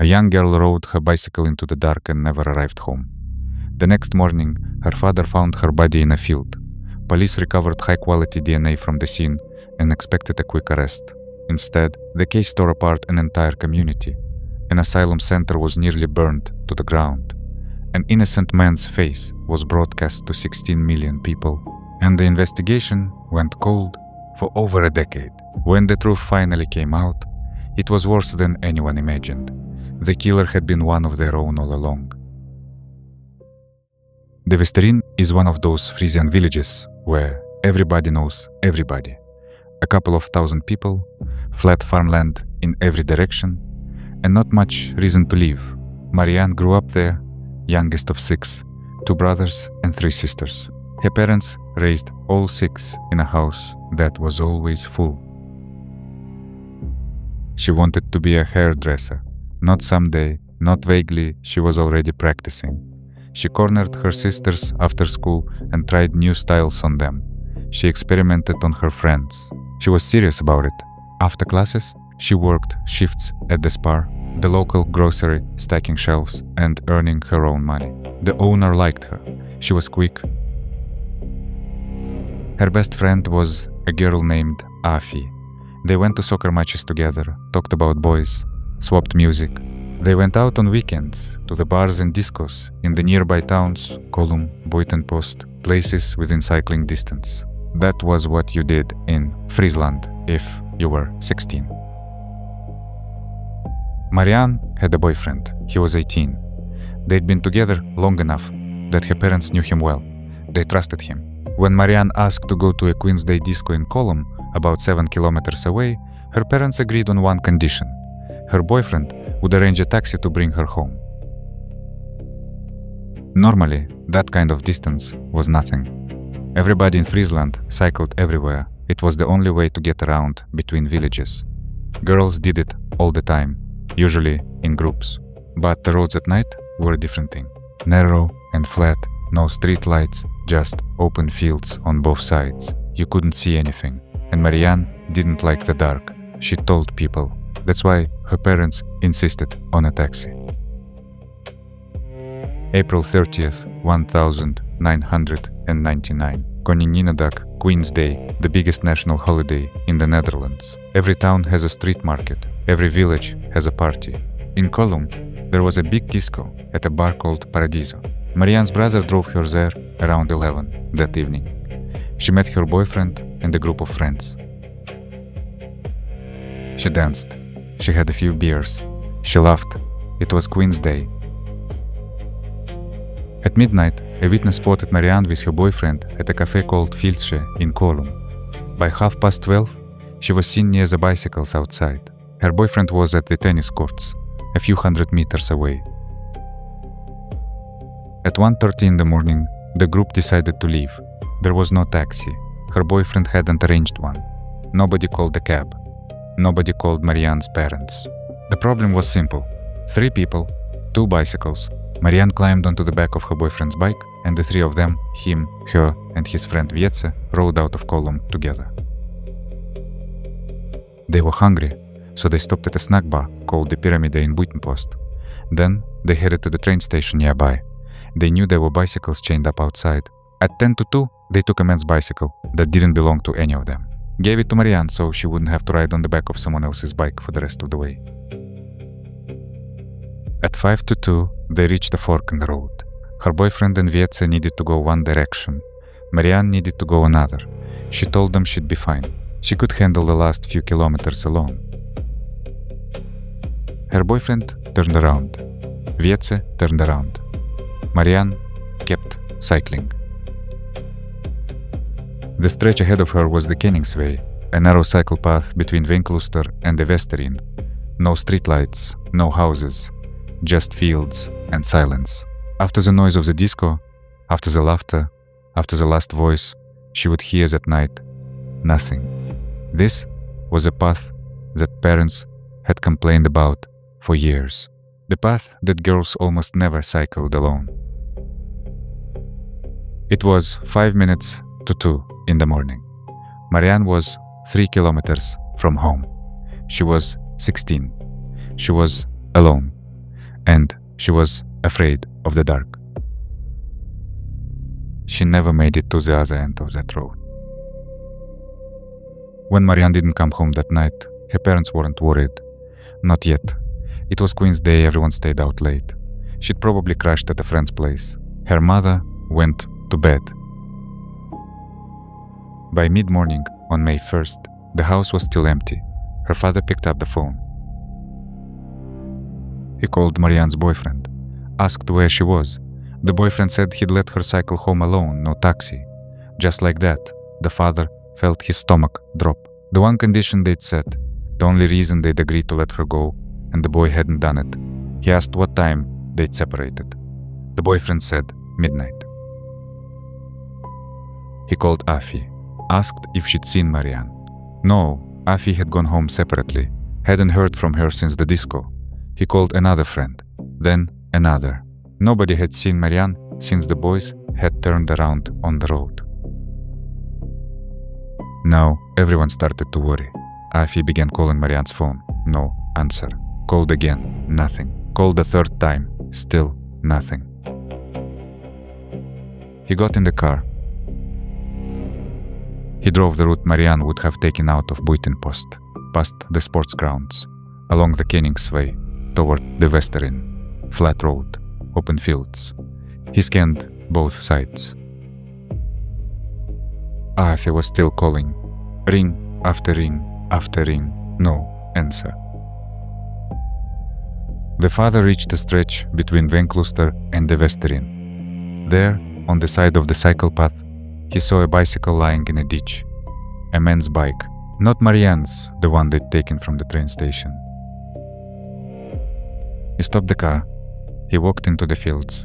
A young girl rode her bicycle into the dark and never arrived home. The next morning, her father found her body in a field. Police recovered high-quality DNA from the scene and expected a quick arrest. Instead, the case tore apart an entire community. An asylum center was nearly burned to the ground. An innocent man's face was broadcast to 16 million people, and the investigation went cold for over a decade. When the truth finally came out, it was worse than anyone imagined. The killer had been one of their own all along. De Westerijn is one of those Frisian villages where everybody knows everybody. A couple of thousand people, flat farmland in every direction, and not much reason to live. Marianne grew up there, youngest of 6, 2 brothers and 3 sisters. Her parents raised all 6 in a house that was always full. She wanted to be a hairdresser. Not someday, not vaguely, she was already practicing. She cornered her sisters after school and tried new styles on them. She experimented on her friends. She was serious about it. After classes, she worked shifts at the Spar, the local grocery, stacking shelves and earning her own money. The owner liked her. She was quick. Her best friend was a girl named Afi. They went to soccer matches together, talked about boys, swapped music. They went out on weekends to the bars and discos in the nearby towns, Kolum, Buitenpost, places within cycling distance. That was what you did in Friesland if you were 16. Marianne had a boyfriend. He was 18. They'd been together long enough that her parents knew him well. They trusted him. When Marianne asked to go to a Queen's Day disco in Kolum, about 7 kilometers away, her parents agreed on one condition. Her boyfriend would arrange a taxi to bring her home. Normally, that kind of distance was nothing. Everybody in Friesland cycled everywhere. It was the only way to get around between villages. Girls did it all the time, usually in groups. But the roads at night were a different thing. Narrow and flat, no street lights, just open fields on both sides. You couldn't see anything. And Marianne didn't like the dark. She told people. That's why her parents insisted on a taxi. April 30th, 1999. Koninginnedag, Queen's Day, the biggest national holiday in the Netherlands. Every town has a street market. Every village has a party. In Kolum, there was a big disco at a bar called Paradiso. Marianne's brother drove her there around 11 that evening. She met her boyfriend and a group of friends. She danced. She had a few beers. She laughed. It was Queen's Day. At midnight, a witness spotted Marianne with her boyfriend at a cafe called Filsche in Kolum. By 12:30, she was seen near the bicycles outside. Her boyfriend was at the tennis courts, a few hundred meters away. At 1:30 in the morning, the group decided to leave. There was no taxi. Her boyfriend hadn't arranged one. Nobody called a cab. Nobody called Marianne's parents. The problem was simple. 3 people, 2 bicycles. Marianne climbed onto the back of her boyfriend's bike, and the 3 of them, him, her, and his friend Vries, rode out of Kolum together. They were hungry, so they stopped at a snack bar called the Pyramide in Buitenpost. Then they headed to the train station nearby. They knew there were bicycles chained up outside. At 10 to 2, they took a man's bicycle that didn't belong to any of them. Gave it to Marianne so she wouldn't have to ride on the back of someone else's bike for the rest of the way. At 5 to 2, they reached a fork in the road. Her boyfriend and Vries needed to go one direction. Marianne needed to go another. She told them she'd be fine. She could handle the last few kilometers alone. Her boyfriend turned around. Vries turned around. Marianne kept cycling. The stretch ahead of her was the Koningsweg, a narrow cycle path between Winkluster and de Westerijn. No streetlights, no houses, just fields and silence. After the noise of the disco, after the laughter, after the last voice she would hear that night, nothing. This was a path that parents had complained about for years. The path that girls almost never cycled alone. It was 5 minutes to 2 in the morning. Marianne was 3 kilometers from home. She was 16. She was alone. and she was afraid of the dark. She never made it to the other end of that road. When Marianne didn't come home that night, her parents weren't worried. Not yet. It was Queen's Day, everyone stayed out late. She'd probably crashed at a friend's place. Her mother went to bed. By mid-morning, on May 1st, the house was still empty. Her father picked up the phone. He called Marianne's boyfriend, asked where she was. The boyfriend said he'd let her cycle home alone, no taxi. Just like that, the father felt his stomach drop. The one condition they'd set, the only reason they'd agreed to let her go, and the boy hadn't done it. He asked what time they'd separated. The boyfriend said midnight. He called Afi, asked if she'd seen Marianne. No, Afi had gone home separately, hadn't heard from her since the disco. He called another friend, then another. Nobody had seen Marianne since the boys had turned around on the road. Now everyone started to worry. Afi began calling Marianne's phone. No answer. Called again. Nothing. Called the third time. Still nothing. He got in the car. He drove the route Marianne would have taken out of Buitenpost, past the sports grounds, along the Koningsweg, toward the Westerin, flat road, open fields. He scanned both sides. Afi was still calling. Ring after ring after ring. No answer. The father reached a stretch between Venkluster and the Westerin. There, on the side of the cycle path, he saw a bicycle lying in a ditch. A man's bike, not Marianne's, the one they'd taken from the train station. He stopped the car. He walked into the fields.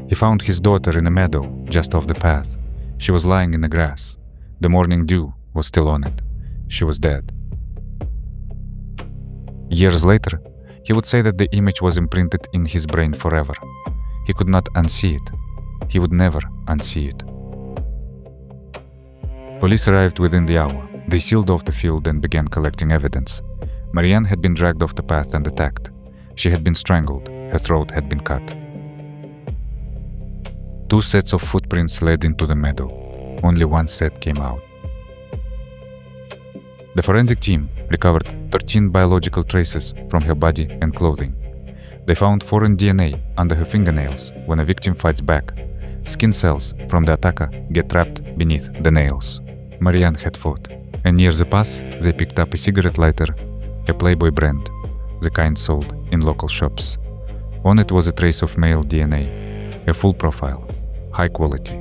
He found his daughter in a meadow just off the path. She was lying in the grass. The morning dew was still on it. She was dead. Years later, he would say that the image was imprinted in his brain forever. He could not unsee it. He would never unsee it. Police arrived within the hour. They sealed off the field and began collecting evidence. Marianne had been dragged off the path and attacked. She had been strangled. Her throat had been cut. 2 sets of footprints led into the meadow. Only one set came out. The forensic team recovered 13 biological traces from her body and clothing. They found foreign DNA under her fingernails when a victim fights back. Skin cells from the attacker get trapped beneath the nails. Marianne had fought, and near the path they picked up a cigarette lighter, a Playboy brand, the kind sold in local shops. On it was a trace of male DNA, a full profile, high quality.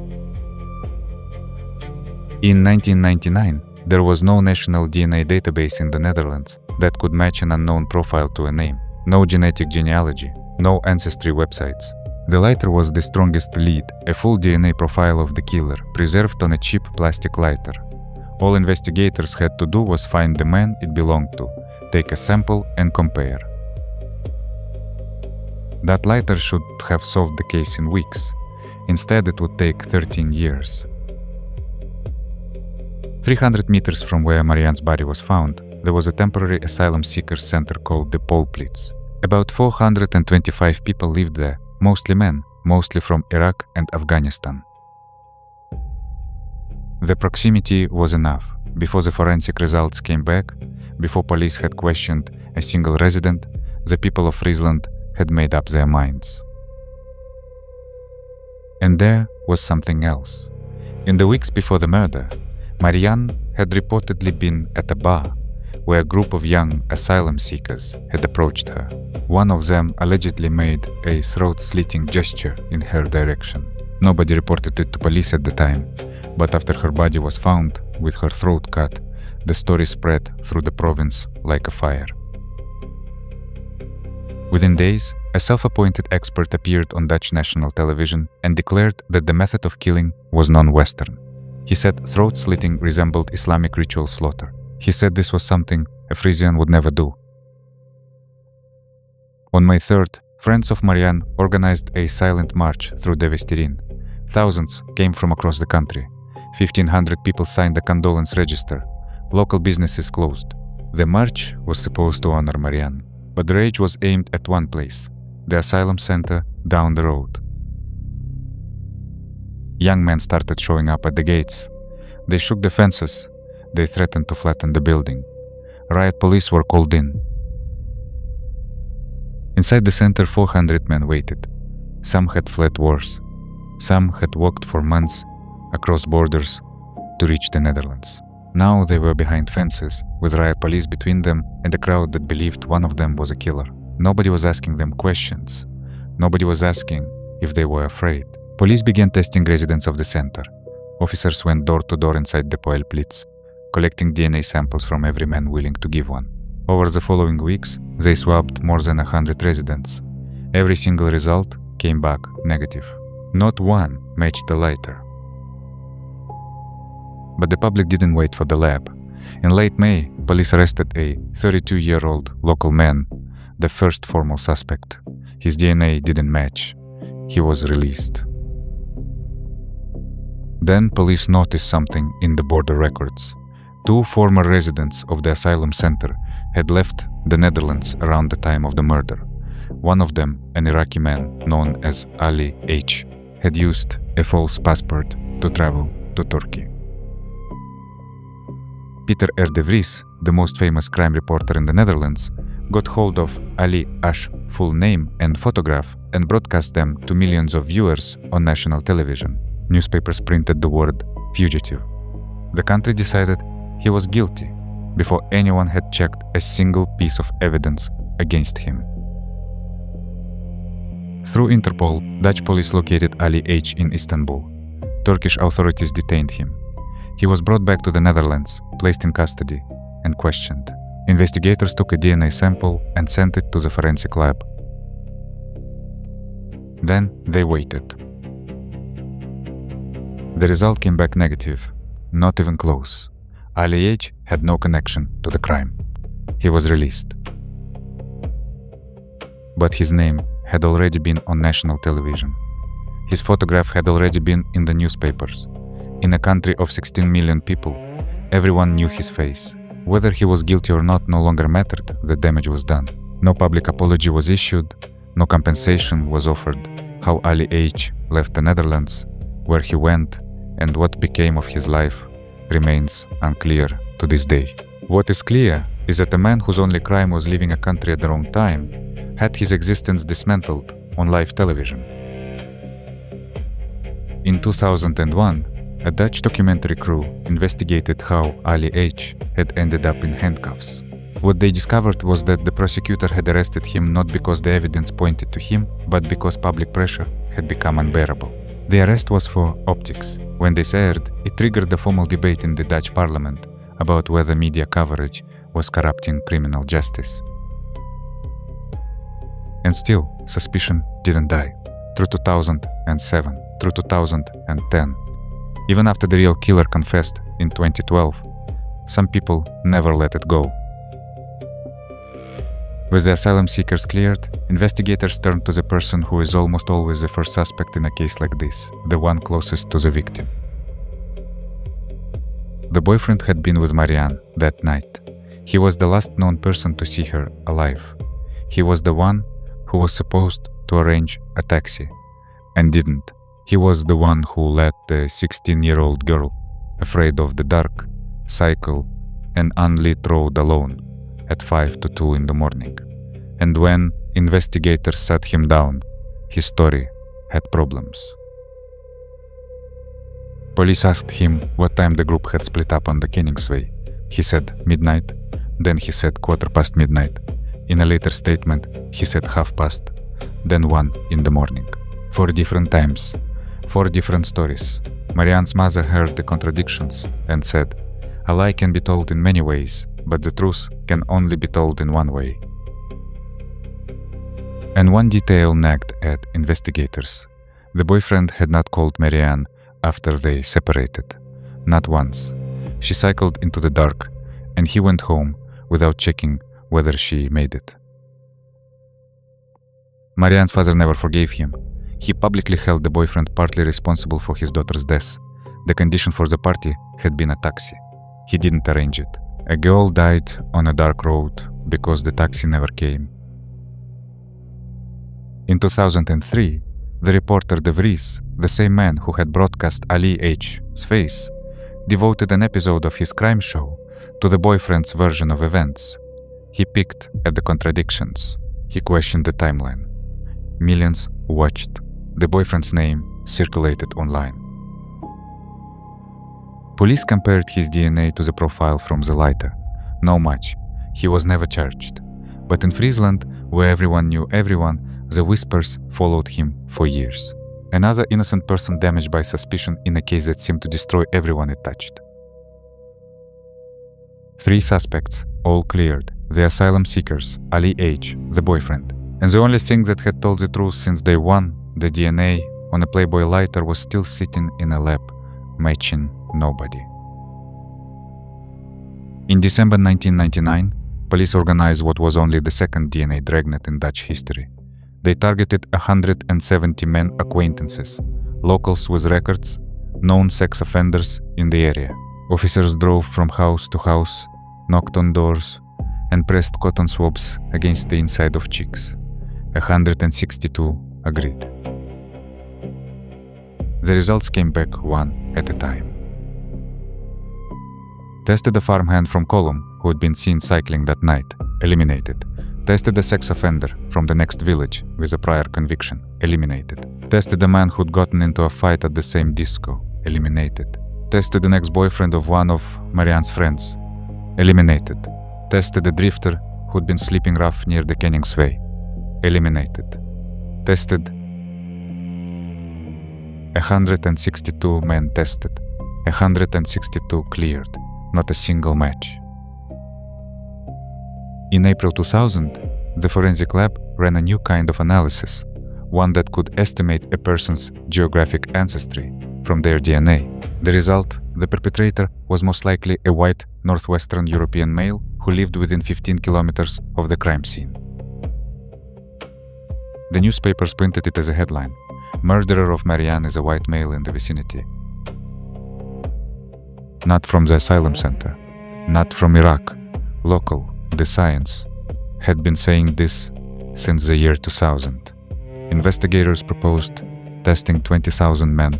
In 1999, there was no national DNA database in the Netherlands that could match an unknown profile to a name. No genetic genealogy, no ancestry websites. The lighter was the strongest lead, a full DNA profile of the killer, preserved on a cheap plastic lighter. All investigators had to do was find the man it belonged to, take a sample and compare. That lighter should have solved the case in weeks. Instead, it would take 13 years. 300 meters from where Marianne's body was found, there was a temporary asylum seekers center called the Polplits. About 425 people lived there, mostly men, mostly from Iraq and Afghanistan. The proximity was enough. Before the forensic results came back, before police had questioned a single resident, the people of Fryslân had made up their minds. And there was something else. In the weeks before the murder, Marianne had reportedly been at a bar where a group of young asylum seekers had approached her. One of them allegedly made a throat-slitting gesture in her direction. Nobody reported it to police at the time, but after her body was found with her throat cut, the story spread through the province like a fire. Within days, a self-appointed expert appeared on Dutch national television and declared that the method of killing was non-Western. He said throat-slitting resembled Islamic ritual slaughter. He said this was something a Frisian would never do. On May 3rd, friends of Marianne organized a silent march through the Westerin. Thousands came from across the country. 1,500 people signed the condolence register. Local businesses closed. The march was supposed to honor Marianne. But the rage was aimed at one place, the asylum center down the road. Young men started showing up at the gates. They shook the fences. They threatened to flatten the building. Riot police were called in. Inside the center, 400 men waited. Some had fled wars. Some had walked for months across borders to reach the Netherlands. Now they were behind fences, with riot police between them and a crowd that believed one of them was a killer. Nobody was asking them questions. Nobody was asking if they were afraid. Police began testing residents of the center. Officers went door to door inside the Poelplitz, collecting DNA samples from every man willing to give one. Over the following weeks, they swabbed more than 100 residents. Every single result came back negative. Not one matched the lighter. But the public didn't wait for the lab. In late May, police arrested a 32-year-old local man, the first formal suspect. His DNA didn't match. He was released. Then police noticed something in the border records. 2 former residents of the asylum center had left the Netherlands around the time of the murder. One of them, an Iraqi man known as Ali H., had used a false passport to travel to Turkey. Peter R. de Vries, the most famous crime reporter in the Netherlands, got hold of Ali H's full name and photograph and broadcast them to millions of viewers on national television. Newspapers printed the word fugitive. The country decided he was guilty before anyone had checked a single piece of evidence against him. Through Interpol, Dutch police located Ali H. in Istanbul. Turkish authorities detained him. He was brought back to the Netherlands, placed in custody, and questioned. Investigators took a DNA sample and sent it to the forensic lab. Then they waited. The result came back negative, not even close. Ali H. had no connection to the crime. He was released. But his name had already been on national television. His photograph had already been in the newspapers. In a country of 16 million people, everyone knew his face. Whether he was guilty or not no longer mattered, the damage was done. No public apology was issued, no compensation was offered. How Ali H. left the Netherlands, where he went, and what became of his life remains unclear to this day. What is clear is that a man whose only crime was leaving a country at the wrong time had his existence dismantled on live television. In 2001, a Dutch documentary crew investigated how Ali H. had ended up in handcuffs. What they discovered was that the prosecutor had arrested him not because the evidence pointed to him, but because public pressure had become unbearable. The arrest was for optics. When this aired, it triggered a formal debate in the Dutch parliament about whether media coverage was corrupting criminal justice. And still, suspicion didn't die. Through 2007, through 2010, even after the real killer confessed in 2012, some people never let it go. With the asylum seekers cleared, investigators turned to the person who is almost always the first suspect in a case like this, the one closest to the victim. The boyfriend had been with Marianne that night. He was the last known person to see her alive. He was the one who was supposed to arrange a taxi and didn't. He was the one who let the 16-year-old girl, afraid of the dark, cycle an unlit road alone at 5 to 2 in the morning. And when investigators sat him down, his story had problems. Police asked him what time the group had split up on the Koningsweg. He said midnight, then he said 1:15 midnight. In a later statement, he said 1:30, then 1 in the morning. 4 different times, 4 different stories. Marianne's mother heard the contradictions and said, "A lie can be told in many ways, but the truth can only be told in one way." And one detail nagged at investigators. The boyfriend had not called Marianne after they separated. Not once. She cycled into the dark, and he went home without checking whether she made it. Marianne's father never forgave him. He publicly held the boyfriend partly responsible for his daughter's death. The condition for the party had been a taxi. He didn't arrange it. A girl died on a dark road because the taxi never came. In 2003, the reporter De Vries, the same man who had broadcast Ali H.'s face, devoted an episode of his crime show to the boyfriend's version of events. He picked at the contradictions. He questioned the timeline. Millions watched. The boyfriend's name circulated online. Police compared his DNA to the profile from the lighter. No match. He was never charged. But in Friesland, where everyone knew everyone, the whispers followed him for years. Another innocent person damaged by suspicion in a case that seemed to destroy everyone it touched. 3 suspects, all cleared. The asylum seekers, Ali H., the boyfriend. And the only thing that had told the truth since day one, the DNA on a Playboy lighter, was still sitting in a lab, matching nobody. In December 1999, police organized what was only the second DNA dragnet in Dutch history. They targeted 170 men acquaintances, locals with records, known sex offenders in the area. Officers drove from house to house, knocked on doors, and pressed cotton swabs against the inside of chicks. 162 agreed. The results came back one at a time. Tested a farmhand from Column who had been seen cycling that night, eliminated. Tested a sex offender from the next village with a prior conviction, eliminated. Tested a man who'd gotten into a fight at the same disco, eliminated. Tested an ex-boyfriend of one of Marianne's friends, eliminated. Tested a drifter who'd been sleeping rough near the Kenningsway, eliminated. Tested 162 men tested, 162 cleared, not a single match. In April 2000, the forensic lab ran a new kind of analysis, one that could estimate a person's geographic ancestry from their DNA. The result, the perpetrator was most likely a white northwestern European male who lived within 15 kilometers of the crime scene. The newspapers printed it as a headline: "Murderer of Marianne is a white male in the vicinity." Not from the asylum center, not from Iraq, local, the science, had been saying this since the year 2000. Investigators proposed testing 20,000 men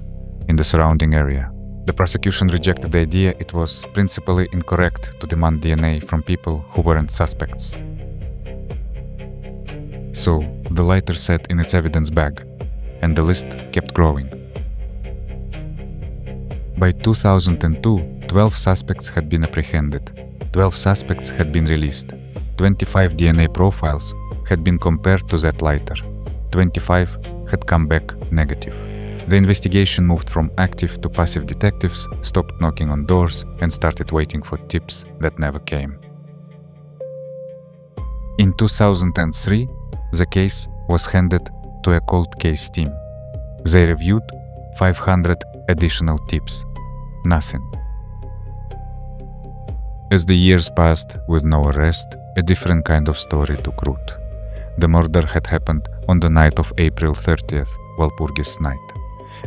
in the surrounding area. The prosecution rejected the idea it was principally incorrect to demand DNA from people who weren't suspects. So, the lighter sat in its evidence bag, and the list kept growing. By 2002, 12 suspects had been apprehended. 12 suspects had been released. 25 DNA profiles had been compared to that lighter. 25 had come back negative. The investigation moved from active to passive. Detectives stopped knocking on doors and started waiting for tips that never came. In 2003, the case was handed to a cold case team. They reviewed 500 additional tips. Nothing. As the years passed with no arrest, a different kind of story took root. The murder had happened on the night of April 30th, Walpurgis night,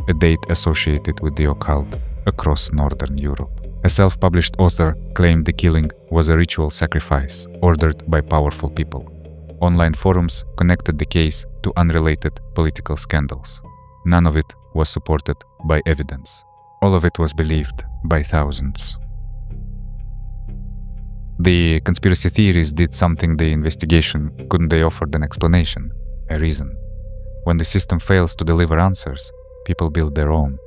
a date associated with the occult across Northern Europe. A self-published author claimed the killing was a ritual sacrifice ordered by powerful people. Online forums connected the case to unrelated political scandals. None of it was supported by evidence. All of it was believed by thousands. The conspiracy theories did something the investigation couldn't. They offered an explanation, a reason. When the system fails to deliver answers, people build their own.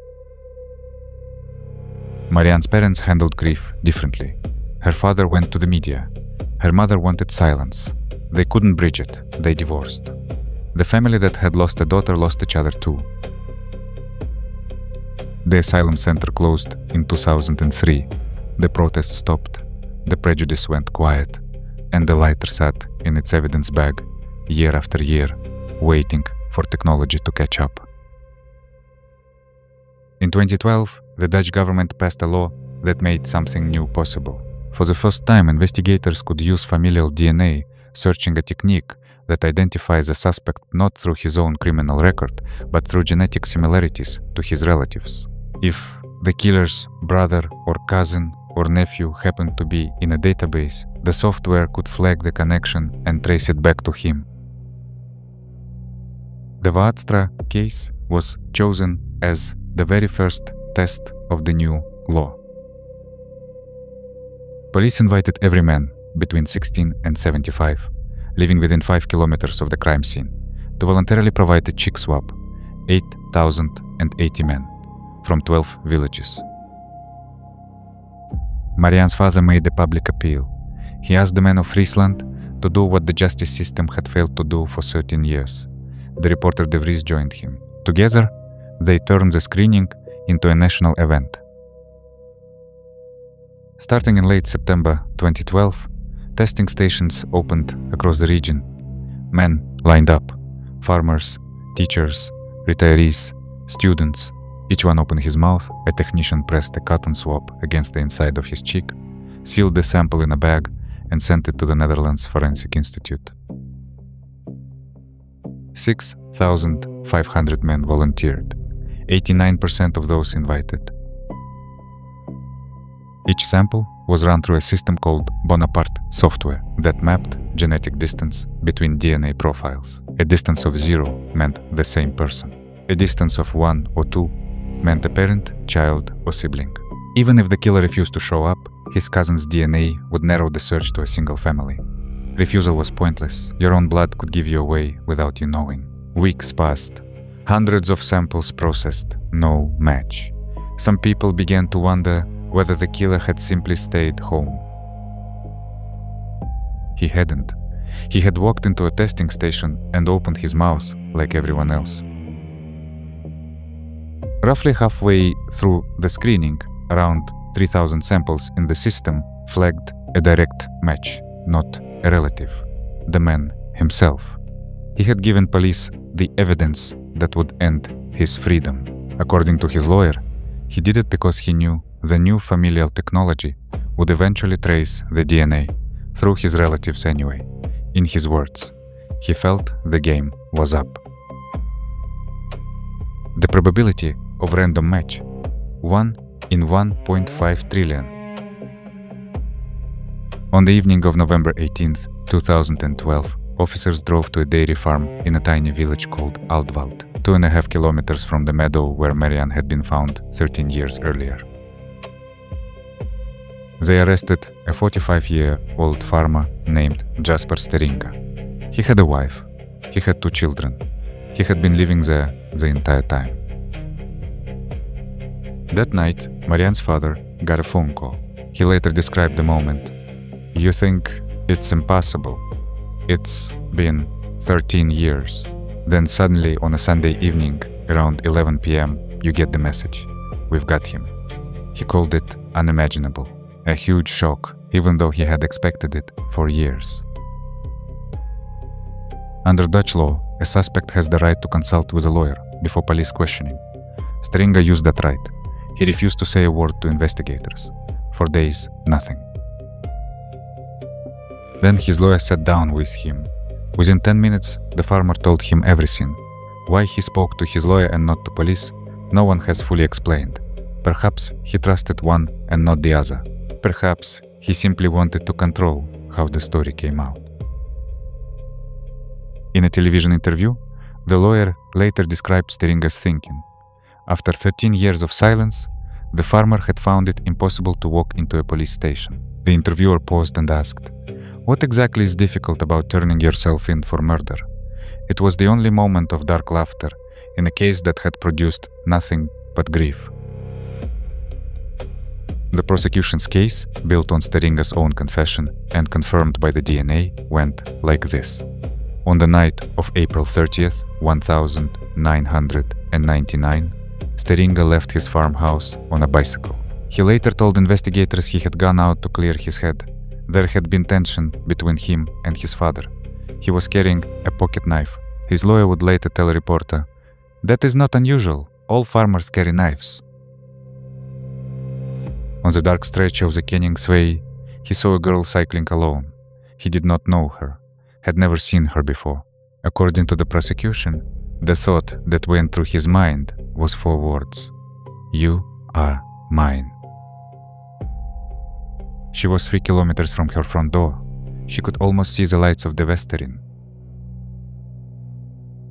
Marianne's parents handled grief differently. Her father went to the media. Her mother wanted silence. They couldn't bridge it. They divorced. The family that had lost a daughter lost each other too. The asylum center closed in 2003. The protest stopped. The prejudice went quiet. And the lighter sat in its evidence bag, year after year, waiting for technology to catch up. In 2012, the Dutch government passed a law that made something new possible. For the first time, investigators could use familial DNA, searching a technique that identifies a suspect not through his own criminal record, but through genetic similarities to his relatives. If the killer's brother or cousin or nephew happened to be in a database, the software could flag the connection and trace it back to him. The Vaatstra case was chosen as the very first test of the new law. Police invited every man between 16 and 75, living within 5 kilometers of the crime scene, to voluntarily provide a cheek swab, 8,080 men from 12 villages. Marianne's father made a public appeal. He asked the men of Fryslân to do what the justice system had failed to do for 13 years. The reporter Vries joined him. Together, they turned the screening into a national event. Starting in late September 2012, testing stations opened across the region. Men lined up: farmers, teachers, retirees, students. Each one opened his mouth. A technician pressed a cotton swab against the inside of his cheek, sealed the sample in a bag, and sent it to the Netherlands Forensic Institute. 6,500 men volunteered, 89% of those invited. Each sample was run through a system called Bonaparte software that mapped genetic distance between DNA profiles. A distance of 0 meant the same person. A distance of 1 or 2 meant a parent, child, or sibling. Even if the killer refused to show up, his cousin's DNA would narrow the search to a single family. Refusal was pointless. Your own blood could give you away without you knowing. Weeks passed. Hundreds of samples processed. No match. Some people began to wonder whether the killer had simply stayed home. He hadn't. He had walked into a testing station and opened his mouth like everyone else. Roughly halfway through the screening, around 3,000 samples in the system flagged a direct match, not a relative, the man himself. He had given police the evidence that would end his freedom. According to his lawyer, he did it because he knew the new familial technology would eventually trace the DNA through his relatives anyway. In his words, he felt the game was up. The probability of random match, 1 in 1.5 trillion. On the evening of November 18th, 2012, officers drove to a dairy farm in a tiny village called Aldwald, 2.5 kilometers from the meadow where Marianne had been found 13 years earlier. They arrested a 45-year-old farmer named Jasper Steringa. He had a wife. He had 2 children. He had been living there the entire time. That night, Marianne's father got a phone call. He later described the moment. "You think it's impossible. It's been 13 years. Then suddenly on a Sunday evening, around 11 p.m., you get the message. We've got him." He called it unimaginable. A huge shock, even though he had expected it for years. Under Dutch law, a suspect has the right to consult with a lawyer before police questioning. Steringa used that right. He refused to say a word to investigators. For days, nothing. Then his lawyer sat down with him. Within 10 minutes, the farmer told him everything. Why he spoke to his lawyer and not to police, no one has fully explained. Perhaps he trusted one and not the other. Perhaps he simply wanted to control how the story came out. In a television interview, the lawyer later described Steringa's thinking. After 13 years of silence, the farmer had found it impossible to walk into a police station. The interviewer paused and asked, "What exactly is difficult about turning yourself in for murder?" It was the only moment of dark laughter in a case that had produced nothing but grief. The prosecution's case, built on Steringa's own confession and confirmed by the DNA, went like this. On the night of April 30th, 1999, Steringa left his farmhouse on a bicycle. He later told investigators he had gone out to clear his head. There had been tension between him and his father. He was carrying a pocket knife. His lawyer would later tell a reporter, "That is not unusual. All farmers carry knives." On the dark stretch of the Kenning Way, he saw a girl cycling alone. He did not know her, had never seen her before. According to the prosecution, the thought that went through his mind was 4 words: "You are mine." She was 3 kilometers from her front door. She could almost see the lights of the Westerin.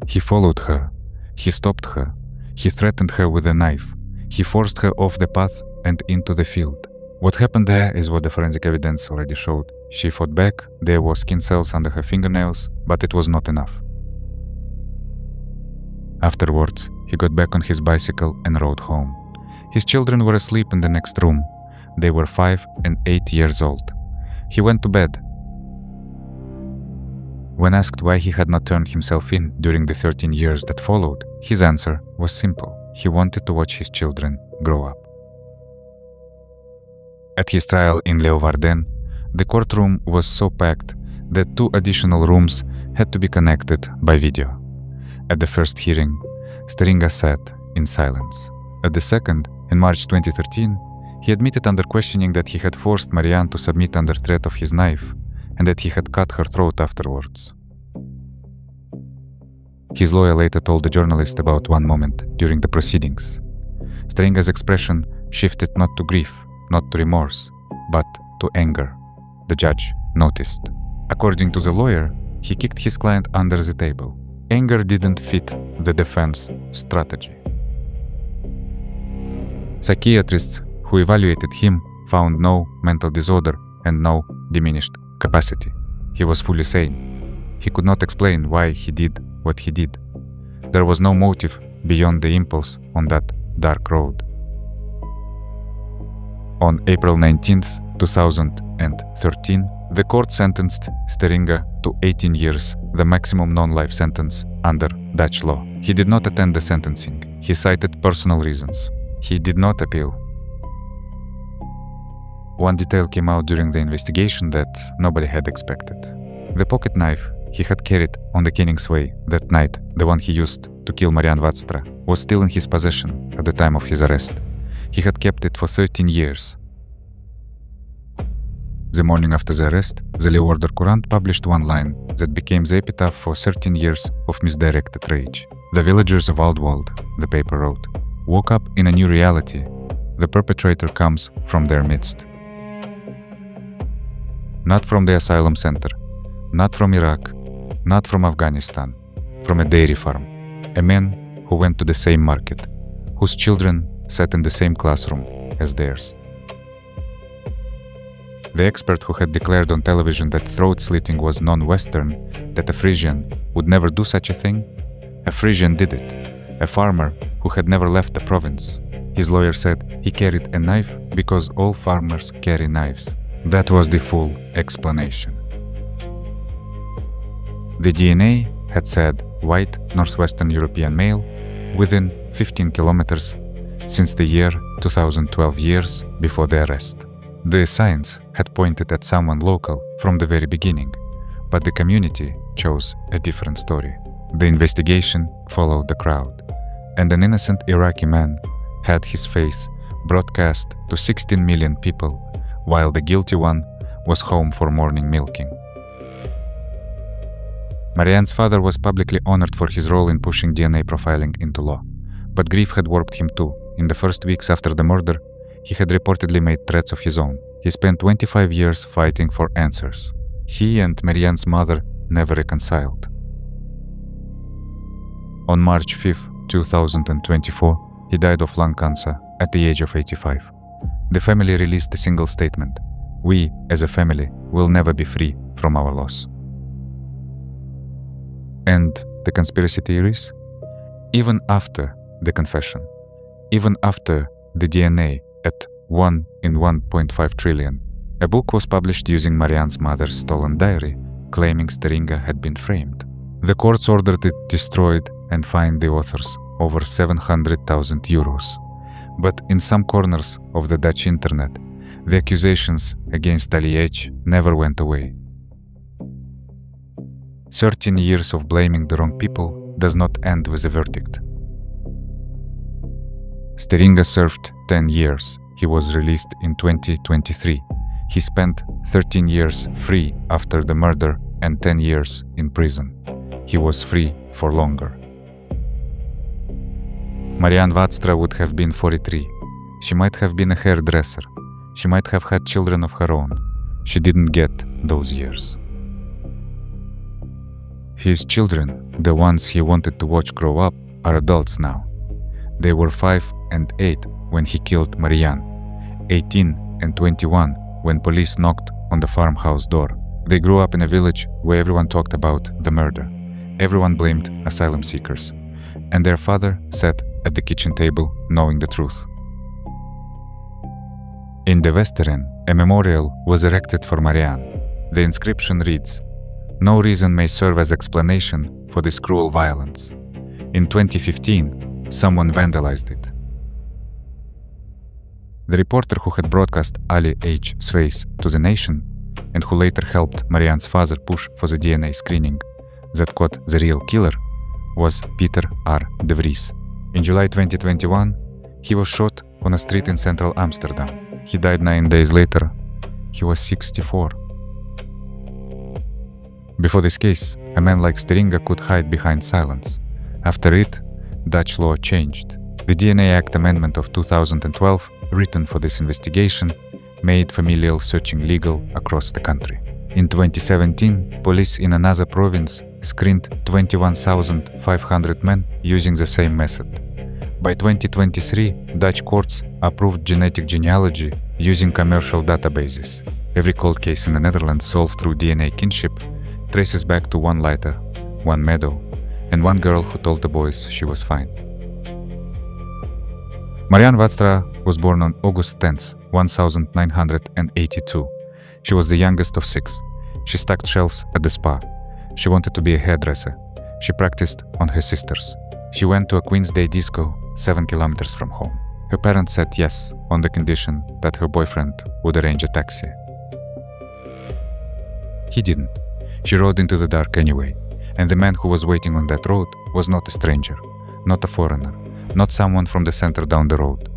He followed her. He stopped her. He threatened her with a knife. He forced her off the path and into the field. What happened there is what the forensic evidence already showed. She fought back, there were skin cells under her fingernails, but it was not enough. Afterwards, he got back on his bicycle and rode home. His children were asleep in the next room. They were 5 and 8 years old. He went to bed. When asked why he had not turned himself in during the 13 years that followed, his answer was simple. He wanted to watch his children grow up. At his trial in Leeuwarden, the courtroom was so packed that 2 additional rooms had to be connected by video. At the first hearing, Staringa sat in silence. At the second, in March 2013, he admitted under questioning that he had forced Marianne to submit under threat of his knife and that he had cut her throat afterwards. His lawyer later told the journalist about one moment during the proceedings. Staringa's expression shifted not to grief, not to remorse, but to anger. The judge noticed. According to the lawyer, he kicked his client under the table. Anger didn't fit the defense strategy. Psychiatrists who evaluated him found no mental disorder and no diminished capacity. He was fully sane. He could not explain why he did what he did. There was no motive beyond the impulse on that dark road. On April 19, 2013, the court sentenced Staringa to 18 years, the maximum non-life sentence under Dutch law. He did not attend the sentencing. He cited personal reasons. He did not appeal. One detail came out during the investigation that nobody had expected. The pocket knife he had carried on the Koningsway that night, the one he used to kill Marianne Vaatstra, was still in his possession at the time of his arrest. He had kept it for 13 years. The morning after the arrest, the Leeuwarden Courant published one line that became the epitaph for 13 years of misdirected rage. The villagers of Oudwald, the paper wrote, woke up in a new reality. The perpetrator comes from their midst. Not from the asylum center, not from Iraq, not from Afghanistan, from a dairy farm. A man who went to the same market, whose children sat in the same classroom as theirs. The expert who had declared on television that throat slitting was non-Western, that a Frisian would never do such a thing, a Frisian did it. A farmer who had never left the province. His lawyer said he carried a knife because all farmers carry knives. That was the full explanation. The DNA had said white Northwestern European male within 15 kilometers since the year 2012, years before the arrest. The science had pointed at someone local from the very beginning, but the community chose a different story. The investigation followed the crowd, and an innocent Iraqi man had his face broadcast to 16 million people, while the guilty one was home for morning milking. Marianne's father was publicly honored for his role in pushing DNA profiling into law, but grief had warped him too. In the first weeks after the murder, he had reportedly made threats of his own. He spent 25 years fighting for answers. He and Marianne's mother never reconciled. On March 5, 2024, he died of lung cancer at the age of 85. The family released a single statement: "We, as a family, will never be free from our loss." And the conspiracy theories? Even after the confession, even after the DNA at 1 in 1.5 trillion, a book was published using Marianne's mother's stolen diary, claiming Staringa had been framed. The courts ordered it destroyed and fined the authors over 700,000 euros. But in some corners of the Dutch internet, the accusations against Ali H never went away. 13 years of blaming the wrong people does not end with a verdict. Staringa served 10 years. He was released in 2023. He spent 13 years free after the murder and 10 years in prison. He was free for longer. Marianne Vaatstra would have been 43. She might have been a hairdresser. She might have had children of her own. She didn't get those years. His children, the ones he wanted to watch grow up, are adults now. They were 5 and 8 when he killed Marianne, 18 and 21 when police knocked on the farmhouse door. They grew up in a village where everyone talked about the murder. Everyone blamed asylum seekers. And their father sat at the kitchen table knowing the truth. In the Westeren, a memorial was erected for Marianne. The inscription reads, "No reason may serve as explanation for this cruel violence." In 2015, someone vandalized it. The reporter who had broadcast Ali H. Vries to the nation, and who later helped Marianne's father push for the DNA screening that caught the real killer, was Peter R. de Vries. In July 2021, he was shot on a street in central Amsterdam. He died 9 days later. He was 64. Before this case, a man like Steringa could hide behind silence. After it, Dutch law changed. The DNA Act Amendment of 2012, written for this investigation, made familial searching legal across the country. In 2017, police in another province screened 21,500 men using the same method. By 2023, Dutch courts approved genetic genealogy using commercial databases. Every cold case in the Netherlands solved through DNA kinship traces back to one lighter, one meadow, and one girl who told the boys she was fine. Marianne Vaatstra was born on August 10, 1982. She was the youngest of 6. She stacked shelves at the spa. She wanted to be a hairdresser. She practiced on her sisters. She went to a Queen's Day disco 7 kilometers from home. Her parents said yes on the condition that her boyfriend would arrange a taxi. He didn't. She rode into the dark anyway, and the man who was waiting on that road was not a stranger, not a foreigner, not someone from the center down the road.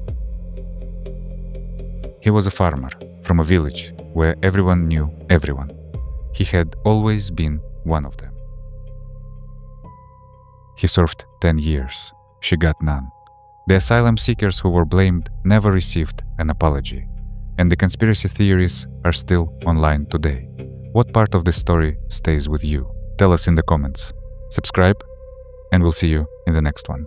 He was a farmer from a village where everyone knew everyone. He had always been one of them. He served 10 years. She got none. The asylum seekers who were blamed never received an apology, and the conspiracy theories are still online today. What part of this story stays with you? Tell us in the comments. Subscribe, and we'll see you in the next one.